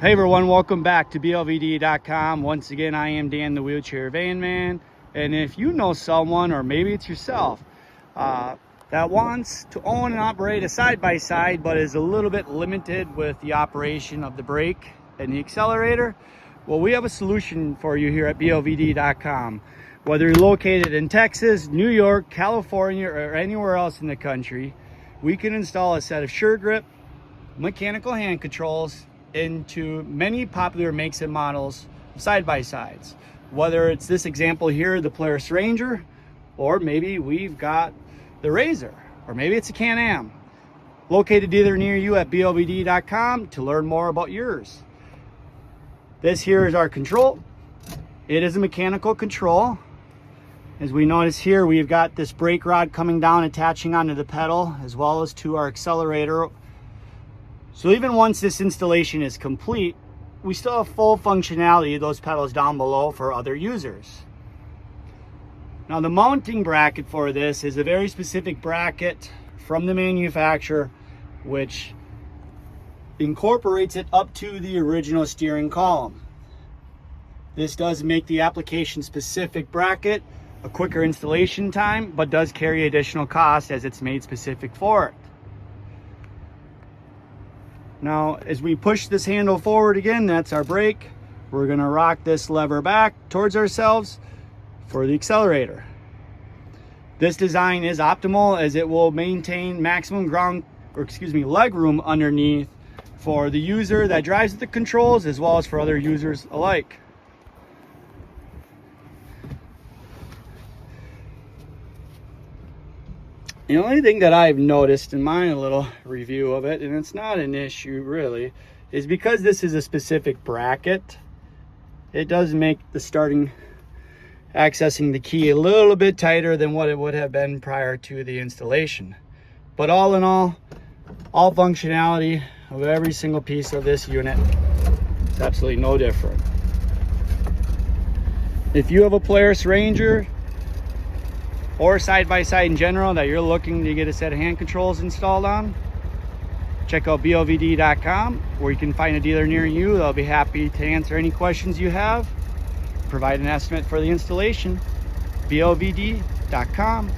Hey everyone, welcome back to blvd.com. Once again, I am Dan, the wheelchair van man. And if you know someone, or maybe it's yourself, that wants to own and operate a side-by-side but is a little bit limited with the operation of the brake and the accelerator, well, we have a solution for you here at blvd.com. Whether you're located in Texas, New York, California, or anywhere else in the country, we can install a set of sure grip mechanical hand controls into many popular makes and models of side-by-sides. Whether it's this example here, the Polaris Ranger, or maybe we've got the Razor, or maybe it's a Can-Am. Located either near you at blvd.com to learn more about yours. This here is our control. It is a mechanical control. As we notice here, we've got this brake rod coming down, attaching onto the pedal, as well as to our accelerator. So even once this installation is complete, we still have full functionality of those pedals down below for other users. Now the mounting bracket for this is a very specific bracket from the manufacturer, which incorporates it up to the original steering column. This does make the application specific bracket a quicker installation time, but does carry additional cost as it's made specific for it. Now, as we push this handle forward again, that's our brake. We're gonna rock this lever back towards ourselves for the accelerator. This design is optimal as it will maintain maximum leg room underneath for the user that drives the controls, as well as for other users alike. The only thing that I've noticed in my little review of it, and it's not an issue really, is because this is a specific bracket, it does make the accessing the key a little bit tighter than what it would have been prior to the installation. But all in all functionality of every single piece of this unit is absolutely no different. If you have a Polaris Ranger or side-by-side in general that you're looking to get a set of hand controls installed on, check out blvd.com, where you can find a dealer near you. They'll be happy to answer any questions you have, provide an estimate for the installation. blvd.com.